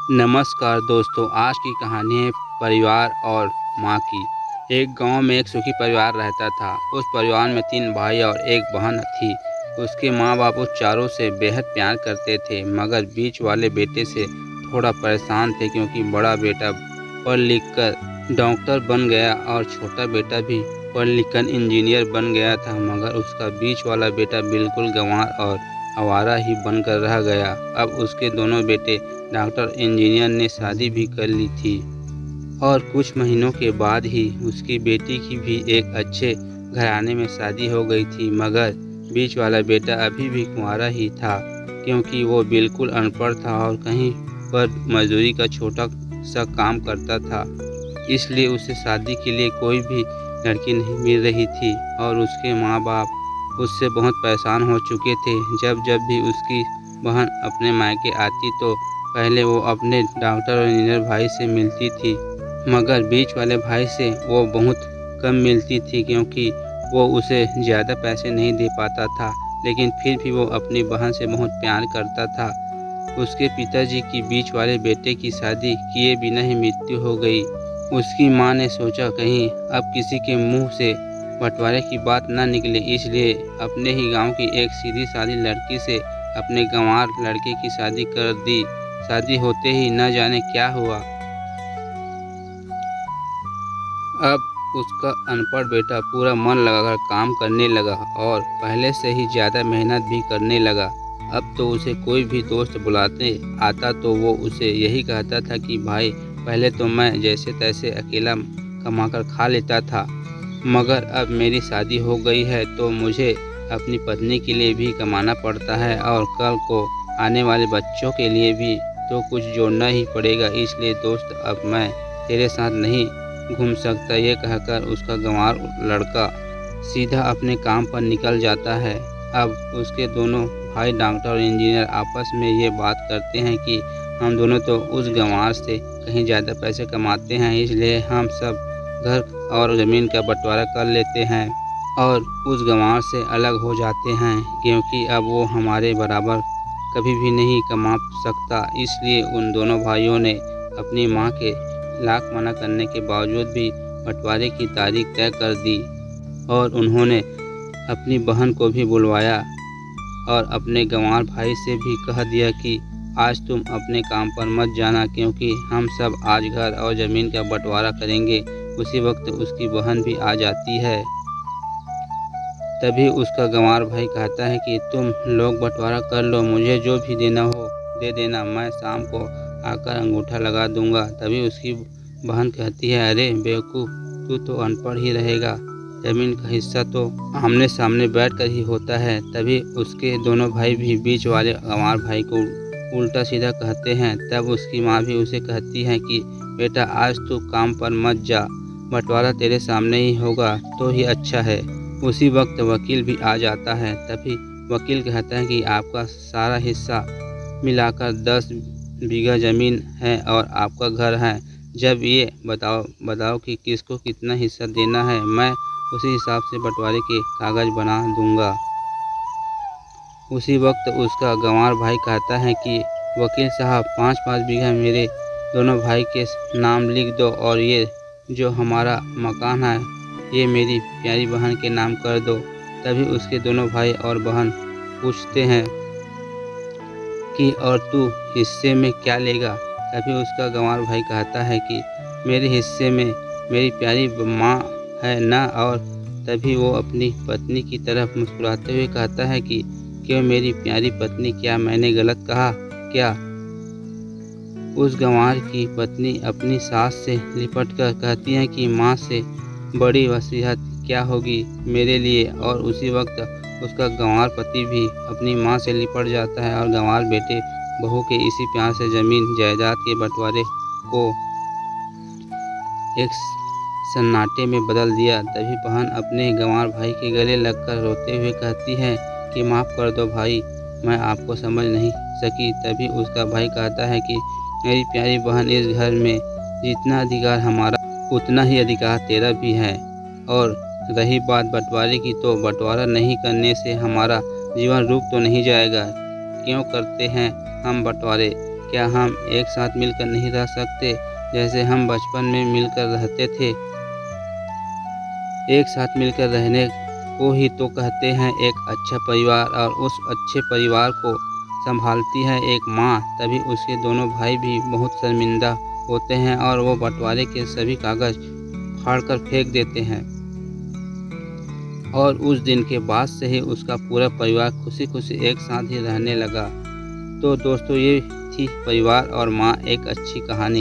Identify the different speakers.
Speaker 1: नमस्कार दोस्तों, आज की कहानी है परिवार और माँ की। एक गांव में एक सुखी परिवार रहता था। उस परिवार में 3 भाई और एक बहन थी। उसके माँ बाप उस चारों से बेहद प्यार करते थे, मगर बीच वाले बेटे से थोड़ा परेशान थे क्योंकि बड़ा बेटा पढ़ लिख कर डॉक्टर बन गया और छोटा बेटा भी पढ़ लिख कर इंजीनियर बन गया था। मगर उसका बीच वाला बेटा बिल्कुल गंवार और आवारा ही बनकर रह गया। अब उसके दोनों बेटे डॉक्टर इंजीनियर ने शादी भी कर ली थी और कुछ महीनों के बाद ही उसकी बेटी की भी एक अच्छे घराने में शादी हो गई थी। मगर बीच वाला बेटा अभी भी कुंवारा ही था क्योंकि वो बिल्कुल अनपढ़ था और कहीं पर मजदूरी का छोटा सा काम करता था। इसलिए उसे शादी के लिए कोई भी लड़की नहीं मिल रही थी और उसके माँ बाप उससे बहुत परेशान हो चुके थे। जब जब भी उसकी बहन अपने मायके आती तो पहले वो अपने डॉक्टर और इंजीनियर भाई से मिलती थी, मगर बीच वाले भाई से वो बहुत कम मिलती थी क्योंकि वो उसे ज़्यादा पैसे नहीं दे पाता था। लेकिन फिर भी वो अपनी बहन से बहुत प्यार करता था। उसके पिताजी की बीच वाले बेटे की शादी किए बिना ही मृत्यु हो गई। उसकी माँ ने सोचा कहीं अब किसी के मुंह से बंटवारे की बात न निकले, इसलिए अपने ही गांव की एक सीधी सादी लड़की से अपने गंवार लड़के की शादी कर दी। शादी होते ही न जाने क्या हुआ। अब उसका अनपढ़ बेटा पूरा मन लगाकर काम करने लगा और पहले से ही ज़्यादा मेहनत भी करने लगा। अब तो उसे कोई भी दोस्त बुलाते आता तो वो उसे यही कहता था कि भाई, पहले तो मैं जैसे तैसे अकेला कमाकर खा लेता था, मगर अब मेरी शादी हो गई है तो मुझे अपनी पत्नी के लिए भी कमाना पड़ता है और कल को आने वाले बच्चों के लिए भी तो कुछ जोड़ना ही पड़ेगा। इसलिए दोस्त, अब मैं तेरे साथ नहीं घूम सकता। ये कहकर उसका गंवार लड़का सीधा अपने काम पर निकल जाता है। अब उसके दोनों भाई डॉक्टर और इंजीनियर आपस में ये बात करते हैं कि हम दोनों तो उस गंवार से कहीं ज़्यादा पैसे कमाते हैं, इसलिए हम सब घर और ज़मीन का बंटवारा कर लेते हैं और उस गंवार से अलग हो जाते हैं क्योंकि अब वो हमारे बराबर कभी भी नहीं कमा सकता। इसलिए उन दोनों भाइयों ने अपनी माँ के लाख मना करने के बावजूद भी बंटवारे की तारीख तय कर दी और उन्होंने अपनी बहन को भी बुलवाया और अपने गंवार भाई से भी कह दिया कि आज तुम अपने काम पर मत जाना क्योंकि हम सब आज घर और ज़मीन का बंटवारा करेंगे। उसी वक्त उसकी बहन भी आ जाती है। तभी उसका गंवार भाई कहता है कि तुम लोग बंटवारा कर लो, मुझे जो भी देना हो दे देना, मैं शाम को आकर अंगूठा लगा दूंगा। तभी उसकी बहन कहती है, अरे बेवकूफ़, तू तो अनपढ़ ही रहेगा, ज़मीन का हिस्सा तो आमने सामने बैठकर ही होता है। तभी उसके दोनों भाई भी बीच वाले गंवार भाई को उल्टा सीधा कहते हैं। तब उसकी माँ भी उसे कहती है कि बेटा, आज तू काम पर मत जा, बंटवारा तेरे सामने ही होगा तो ही अच्छा है। उसी वक्त वकील भी आ जाता है। तभी वकील कहता है कि आपका सारा हिस्सा मिलाकर 10 बीघा ज़मीन है और आपका घर है। जब ये बताओ कि किसको कितना हिस्सा देना है, मैं उसी हिसाब से बंटवारे के कागज़ बना दूंगा। उसी वक्त उसका गंवार भाई कहता है कि वकील साहब, 5-5 बीघा मेरे दोनों भाई के नाम लिख दो और ये जो हमारा मकान है ये मेरी प्यारी बहन के नाम कर दो। तभी उसके दोनों भाई और बहन पूछते हैं कि और तू हिस्से में क्या लेगा। तभी उसका गंवार भाई कहता है कि मेरे हिस्से में मेरी प्यारी माँ है ना। और तभी वो अपनी पत्नी की तरफ मुस्कुराते हुए कहता है कि क्यों मेरी प्यारी पत्नी, क्या मैंने गलत कहा क्या? उस गंवार की पत्नी अपनी सास से लिपटकर कहती है कि माँ से बड़ी वसीयत क्या होगी मेरे लिए। और उसी वक्त उसका गंवार पति भी अपनी माँ से लिपट जाता है और गंवार बेटे बहू के इसी प्यार से ज़मीन जायदाद के बंटवारे को एक सन्नाटे में बदल दिया। तभी बहन अपने गंवार भाई के गले लगकर रोते हुए कहती है कि माफ़ कर दो भाई, मैं आपको समझ नहीं सकी। तभी उसका भाई कहता है कि मेरी प्यारी बहन, इस घर में जितना अधिकार हमारा उतना ही अधिकार तेरा भी है। और रही बात बंटवारे की, तो बंटवारा नहीं करने से हमारा जीवन रुक तो नहीं जाएगा। क्यों करते हैं हम बंटवारे? क्या हम एक साथ मिलकर नहीं रह सकते जैसे हम बचपन में मिलकर रहते थे? एक साथ मिलकर रहने को ही तो कहते हैं एक अच्छा परिवार, और उस अच्छे परिवार को संभालती है एक माँ। तभी उसके दोनों भाई भी बहुत शर्मिंदा होते हैं और वो बंटवारे के सभी कागज फाड़कर फेंक देते हैं। और उस दिन के बाद से ही उसका पूरा परिवार खुशी खुशी एक साथ ही रहने लगा। तो दोस्तों, ये थी परिवार और माँ एक अच्छी कहानी।